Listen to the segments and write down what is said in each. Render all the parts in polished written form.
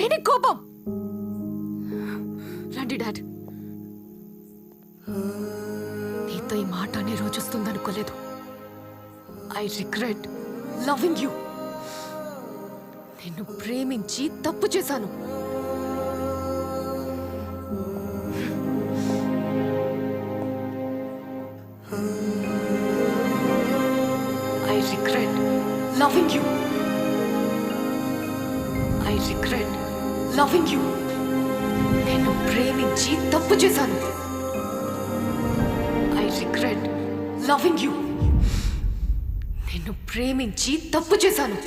దేని కోపం? రండి డాడ్. నీతో ఈ మాట అనే రోజు వస్తుందనుకోలేదు. I regret loving you. నిన్ను ప్రేమించి తప్పు చేశాను. I regret loving you. I regret loving you. నేను ప్రేమించి తప్పు చేశాను. I regret loving you. నేను ప్రేమించి తప్పు చేశాను.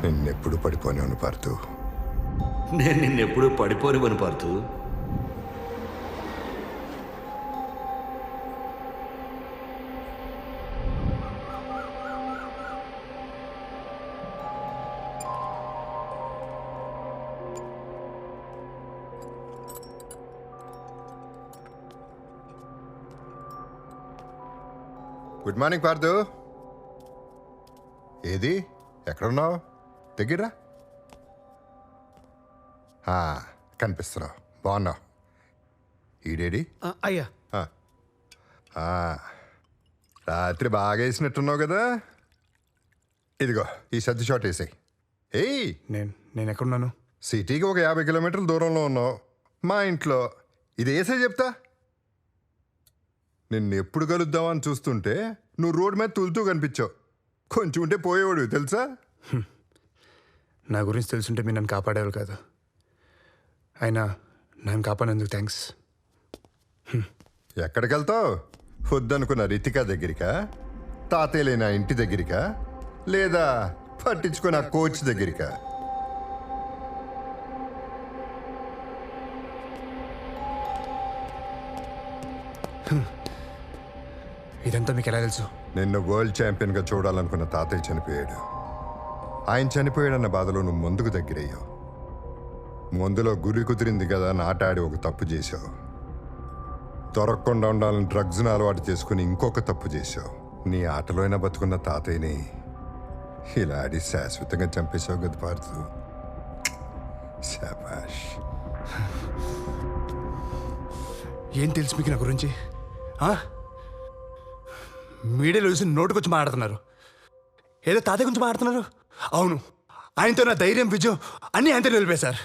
నిన్నెప్పుడు పడిపోయాను పార్థు. నేను నిన్నెప్పుడు పడిపోనివను పార్థు. Good morning Parthu. ఏది ఎక్కడున్నావు? దగ్గర కనిపిస్తున్నావు. బాగున్నావు. ఈడేడి? అయ్యా రాత్రి బాగా వేసినట్టున్నావు కదా. ఇదిగో ఈ సర్ది షాట్ వేసాయి. ఏయ్, నేను ఎక్కడున్నాను? సిటీకి ఒక 50 కిలోమీటర్ల దూరంలో ఉన్నావు. మా ఇంట్లో. ఇది వేసే చెప్తా. నిన్ను ఎప్పుడు కలుద్దామని చూస్తుంటే నువ్వు రోడ్డు మీద తులుతూ కనిపించావు. కొంచెం ఉంటే పోయేవాడు తెలుసా. నా గురించి తెలుసుంటే మీరు నన్ను కాపాడేవారు కాదు. అయినా నన్ను కాపాడినందుకు థ్యాంక్స్. ఎక్కడికి వెళ్తావు? వద్దనుకున్న రితికా దగ్గరికా, తాతయ్య లేని ఇంటి దగ్గరికా, లేదా పట్టించుకున్న కోచ్ దగ్గరికా? ఇదంతా మీకు ఎలా తెలుసు? నిన్ను వరల్డ్ ఛాంపియన్గా చూడాలనుకున్న తాతయ్య చనిపోయాడు. ఆయన చనిపోయాడన్న బాధలో నువ్వు ముందుకు దగ్గరయ్యావు. ముందులో గురి కుదిరింది కదా అని ఆట ఆడి ఒక తప్పు చేశావు. దొరకకుండా ఉండాలని డ్రగ్స్ను అలవాటు చేసుకుని ఇంకొక తప్పు చేశావు. నీ ఆటలో అయినా బతుకున్న తాతయ్యని ఇలా ఆడి శాశ్వతంగా చంపేశావు కదా పార్థు. శాబాష్. ఏం తెలుసు మీకు నా గురించి? మీడియాలో చూసి నోటుకొచ్చి మాట్లాడుతున్నారు. ఏదో తాతయ్య గురించి మాట్లాడుతున్నారు. అవును, ఆయనతో నా ధైర్యం, విజయం అన్నీ ఆయనతో నిలిపేశారు.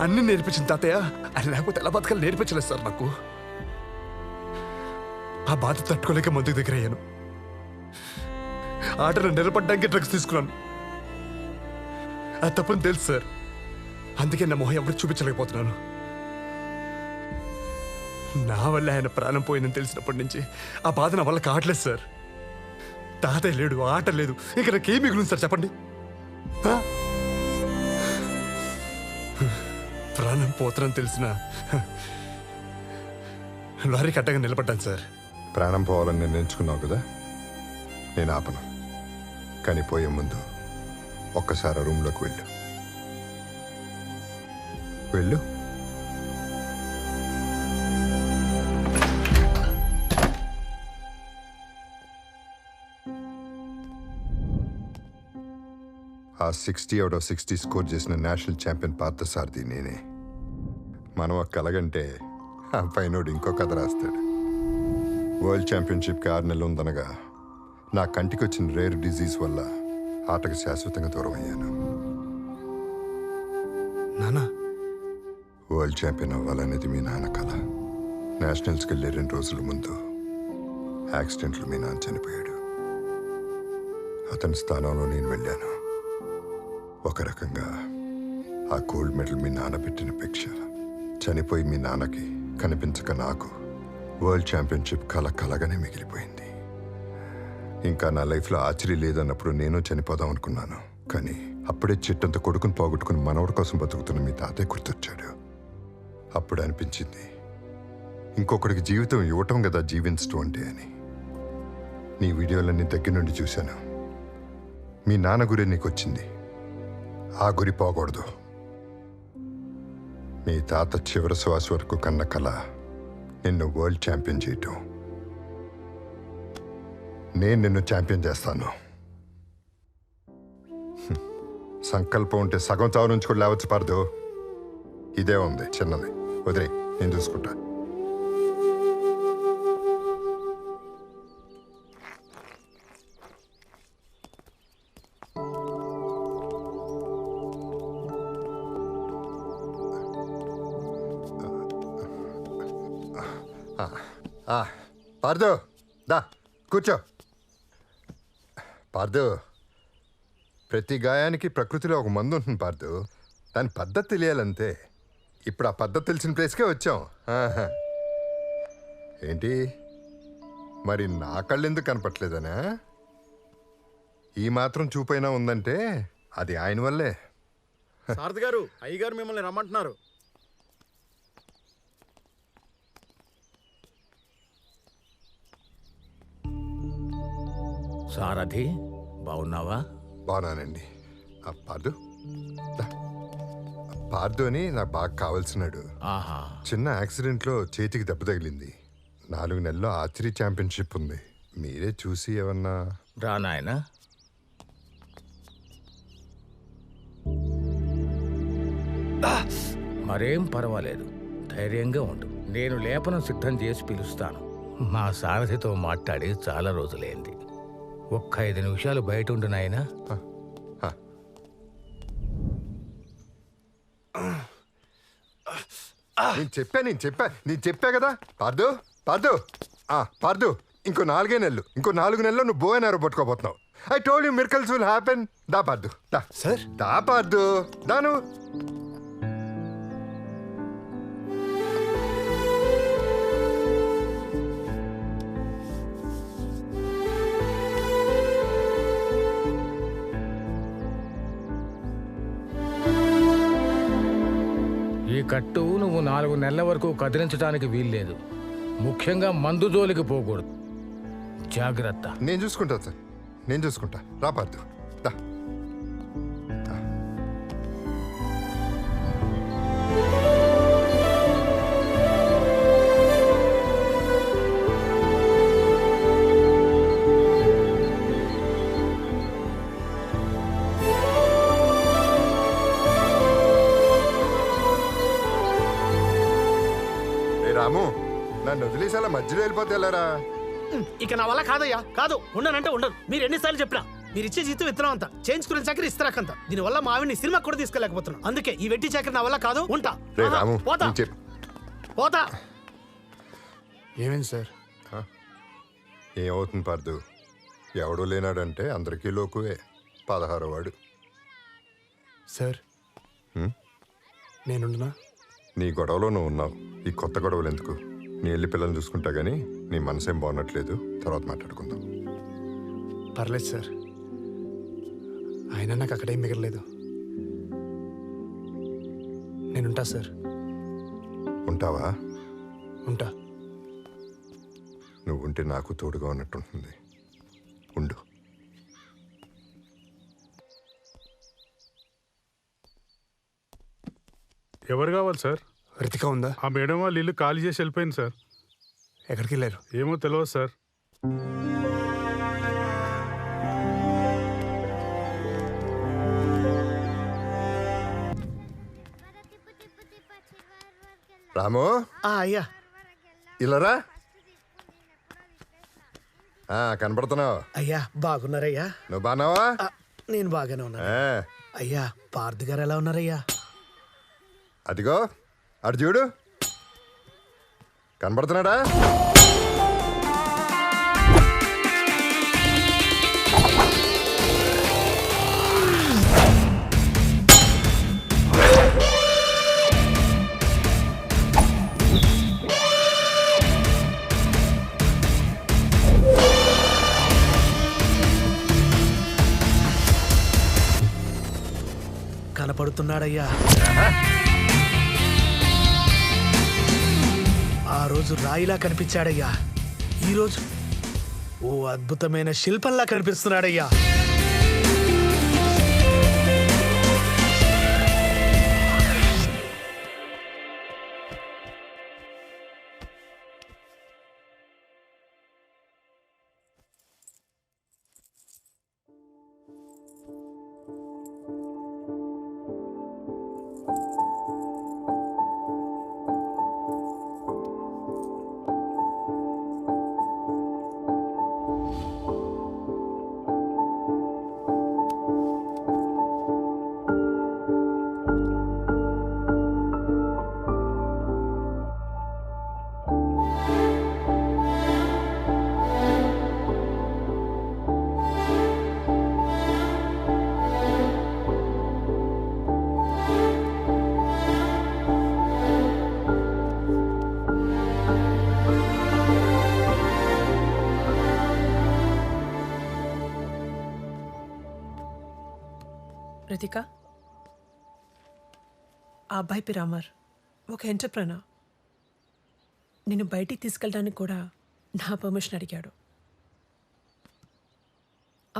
అన్నీ నేర్పించిన తాతయ్య ఆయన లేకపోతే ఎలా బతకాలి నేర్పించలేదు సార్ నాకు. ఆ బాధ తట్టుకోలేక ముందుకు దగ్గర అయ్యాను. ఆటను నిలబడ్డానికి డ్రగ్స్ తీసుకున్నాను. అది తప్పని తెలుసు సార్. అందుకే నా మొహం ఎవరు చూపించలేకపోతున్నాను. నా వల్ల ఆయన ప్రాణం పోయిందని తెలిసినప్పటి నుంచి ఆ బాధ నా వల్ల కావట్లేదు సార్. తాతయ్య లేడు, ఆట లేదు, ఇక నాకేం మిగులుంది సార్ చెప్పండి? ప్రాణం పోతారని తెలిసిన లారీకి అడ్డగా నిలబడ్డాను సార్. ప్రాణం పోవాలని నిర్ణయించుకున్నావు కదా, నేను ఆపను. కానీ పోయే ముందు ఒక్కసారి ఆ రూమ్లోకి వెళ్ళు. ఆ 60 out of 60 స్కోర్ చేసిన నేషనల్ ఛాంపియన్ పార్థసారథి నేనే. మనం ఒక కలగంటే ఆ పైనోడు ఇంకో కథ రాస్తాడు. వరల్డ్ ఛాంపియన్షిప్కి 6 నెలలు ఉందనగా నా కంటికి వచ్చిన రేర్ డిజీజ్ వల్ల ఆటకు శాశ్వతంగా దూరం అయ్యాను. నానా, వరల్డ్ ఛాంపియన్ అవ్వాలనేది మీ నాన్న కళ. నేషనల్స్కి వెళ్ళే 2 రోజుల ముందు యాక్సిడెంట్లో మీ నాన్న చనిపోయాడు. అతని స్థానంలో నేను వెళ్ళాను. ఒక రకంగా ఆ గోల్డ్ మెడల్ మీ నాన్న పెట్టిన భిక్ష. చనిపోయి మీ నాన్నకి కనిపించక నాకు వరల్డ్ ఛాంపియన్షిప్ కలగానే మిగిలిపోయింది. ఇంకా నా లైఫ్లో ఆశ్చర్యం లేదన్నప్పుడు నేను చనిపోదాం అనుకున్నాను. కానీ అప్పుడే చెట్టంత కొడుకుని పోగొట్టుకుని మనవడి కోసం బతుకుతున్న మీ తాతయ్య గుర్తొచ్చాడు. అప్పుడు అనిపించింది ఇంకొకరికి జీవితం ఇవ్వటం కదా జీవించటం అంటే అని. నీ వీడియోలన్నీ దగ్గర నుండి చూశాను. మీ నాన్న గురి నీకు వచ్చింది, ఆ గురి పోకూడదు. మీ తాత చివరి శ్వాస వరకు కన్న కల నిన్ను వరల్డ్ ఛాంపియన్ చేయటం. నేను నిన్ను ఛాంపియన్ చేస్తాను. సంకల్పం ఉంటే సగం చావు నుంచి కూడా లేవచ్చు పడదు. ఇదే ఉంది చిన్నది, వదిలే, నేను చూసుకుంటా. పార్దు, దా కూర్చో. పార్దు, ప్రతి గాయానికి ప్రకృతిలో ఒక మందు ఉంటుంది పార్దు. దాని పద్ధతి తెలియాలంతే. ఇప్పుడు ఆ పద్ధతి తెలిసిన ప్లేస్కే వచ్చాం. ఆహా. ఏంటి మరి నా కళ్ళు ఎందుకు కనపట్లేదనా? ఈ మాత్రం చూపైనా ఉందంటే అది ఆయన వల్లే. సారథి గారు, అయ్యగారు మిమ్మల్ని రమ్మంటున్నారు. సారథి, బాగున్నావా? బాగున్నానండి. ఆ పార్దు, దా. పార్దు అని నాకు బాగా కావాల్సినాడు. ఆహా, చిన్న యాక్సిడెంట్లో చేతికి దెబ్బ తగిలింది. 4 నెలల్లో ఆర్చరీ ఛాంపియన్షిప్ ఉంది. మీరే చూసి ఏమన్నా. రా నాయనా. మరేం పర్వాలేదు, ధైర్యంగా ఉండు. నేను లేపనం సిద్ధం చేసి పిలుస్తాను. మా సారథితో మాట్లాడి చాలా రోజులైంది. ఒక్క 5 నిమిషాలు బయట ఉండు నాయనా. నేను చెప్పా కదా పార్దు. పార్దు, పార్దు, ఇంకో 4 నెలలు, ఇంకో 4 నెలల్లో నువ్వు బోయనారు పట్టుకోబోతున్నావు. I told you miracles will happen. దా పార్దు, దా. సార్, దా పార్దు, దాను. ఈ కట్టు నువ్వు 4 నెలల వరకు కదిలించడానికి వీల్లేదు. ముఖ్యంగా మందు జోలికి పోకూడదు. జాగ్రత్త. నేను చూసుకుంటా సార్, నేను చూసుకుంటా. రా పార్దు, దా. రాము, నన్ను వదిలేసేలా మధ్యలో వెళ్ళిపోతే వెళ్ళారా? ఇక నా వల్ల కాదయ్యా, కాదు. ఉండనంటే ఉండదు. మీరు ఎన్నిసార్లు చెప్పినా మీరు ఇచ్చే జీతం విత్తనం అంతా, చేయించుకునే చాకరీ ఇస్తారాకంత. దీనివల్ల మా ఆవిడ్ని సినిమా కూడా తీసుకెళ్ళకపోతున్నాం. అందుకే ఈ వెట్టి చాకరీ నా వల్ల కాదు. ఉంటా. రే రాము, పోతా, నేను పోతా. ఏమైంది సార్? ఏమవుతుంది పార్దు? ఎవడూ లేనాడంటే అందరికీ లోకువే. 16వ వాడు. సార్, నేనుండునా? నీ గొడవలో నువ్వు ఉన్నావు. ఈ కొత్త గొడవలు ఎందుకు? నీ వెళ్ళి పిల్లల్ని చూసుకుంటా గానీ నీ మనసేం బాగున్నట్లేదు. తర్వాత మాట్లాడుకుందాం. పర్లేదు సార్, అయినా నాకు అక్కడేం మిగలలేదు. నేనుంటా సార్. ఉంటావా? ఉంటా. నువ్వు ఉంటే నాకు తోడుగా ఉన్నట్టుంటుంది. ఉండు. ఎవరు కావాలి సార్? రితిక ఉందా? ఆ మేడం వాళ్ళు ఇల్లు ఖాళీ చేసి వెళ్ళిపోయింది సార్. ఎక్కడికి వెళ్ళారు? ఏమో తెలియదు సార్. రాము, అయ్యా, ఇల్లరా. కనపడుతున్నావు. అయ్యా బాగున్నారయ్యా? నువ్వు బాగున్నావా? నేను బాగానే ఉన్నా. అయ్యా, పార్థి గారు ఎలా ఉన్నారయ్యా? అదిగో అటు చూడు, కనబడుతున్నాడా? కనపడుతున్నాడయ్యా. ఆ రోజు రాయిలా కనిపించాడయ్యా, ఈరోజు ఓ అద్భుతమైన శిల్పంలా కనిపిస్తున్నాడయ్యా. రితిక, ఆ అబ్బాయి పేరు అమర్, ఒక ఎంటర్ప్రెనర్. నిన్ను బయటికి తీసుకెళ్ళడానికి కూడా నా పర్మిషన్ అడిగాడు.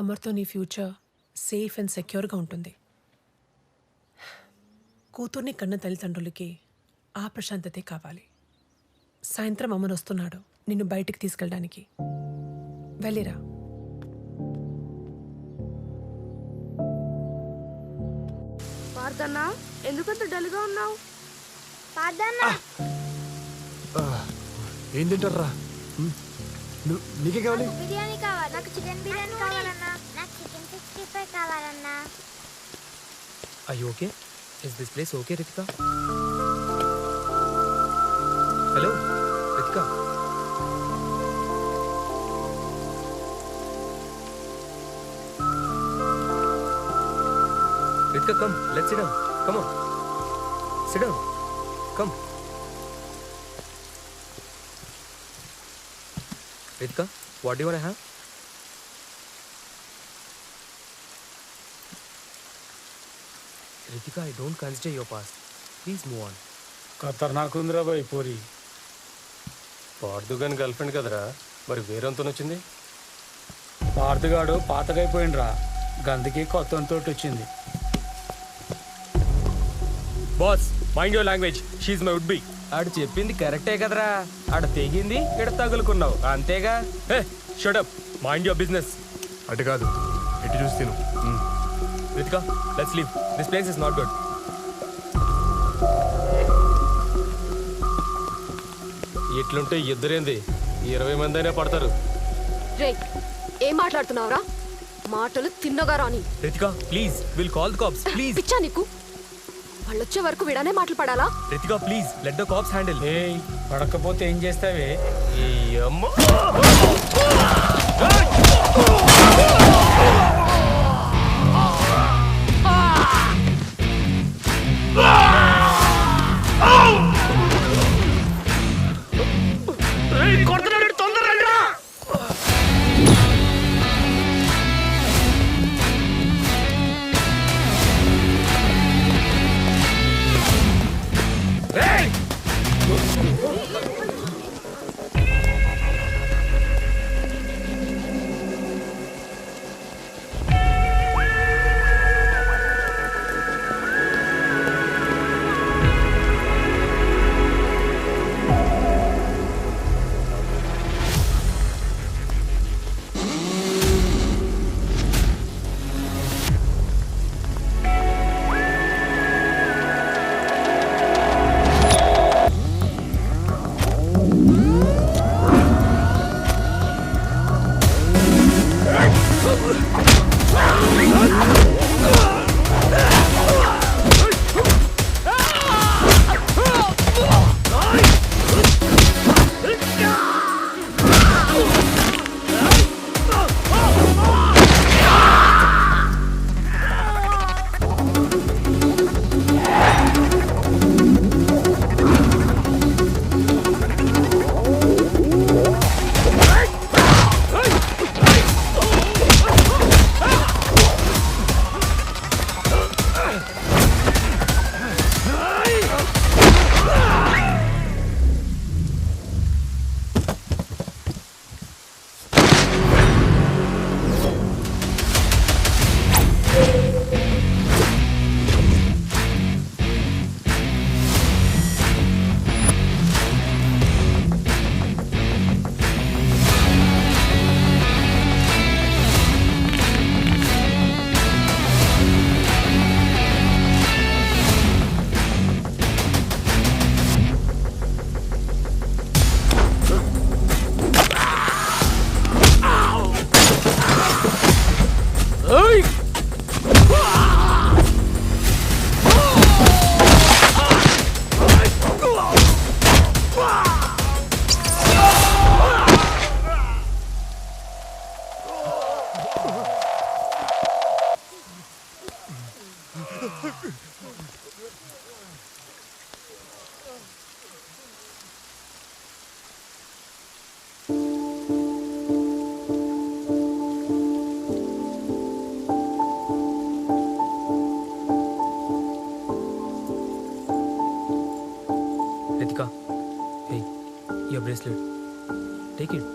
అమర్తో నీ ఫ్యూచర్ సేఫ్ అండ్ సెక్యూర్గా ఉంటుంది. కూతుర్ని కన్న తల్లిదండ్రులకి ఆ ప్రశాంతతే కావాలి. సాయంత్రం అమర్ వస్తున్నాడు నిన్ను బయటికి తీసుకెళ్ళడానికి. వెళ్ళిరా. పార్దన్నా, ఎందుకంత డల్గా ఉన్నావు? ఏం తింటారా? నీకే కావాలి? బిర్యానీ కావాలి. నాకు చికెన్ బిర్యానీ కావాలన్నా. నాకు చికెన్ 65 కావాలన్నా. Are you okay? Is this place okay, Ritika? Hello, Ritika. Ritika, come. Let's sit down. Come on. Sit down. Come. Ritika, what do you want to have? Ritika, I don't consider your past. Please move on. ఖతర్నాక్ ఉందిరా bye పోరి. పార్దుగాని girl friend కదరా, మరి వేరేంతో వచ్చింది? పార్దుగాడు పాతగైపోయిండ్రా, గందుకి కొత్త వచ్చింది. Boss, mind your language. She my would be. ఆడు చెప్పింది కరెక్టే కదరా. ఆడ తెగింది, ఇక్కడ తగులుకున్నావు అంతేగా. Hey, shut up. Mind your business. అటు కాదు, ఎటు చూసి తిను. Ritika, let's leave. This place is not good. ఇట్లుంటే ఇద్దరేంది, 20 మంది అయినా పడతారు. రే, ఏం మాట్లాడుతున్నావురా? మాటలు తిన్నగా రాని. Ritika, please. We'll call the cops. Please. పిచ్చా నీకు? వాళ్ళొచ్చే వరకు విడానే మాటలు పడాలా? Ritika, please. Let the cops handle. ఏయ్, పడకపోతే ఏం చేస్తావే? ఈ అమ్మ. రితికా హే యువర్ బ్రేస్లెట్ టేక్ ఇట్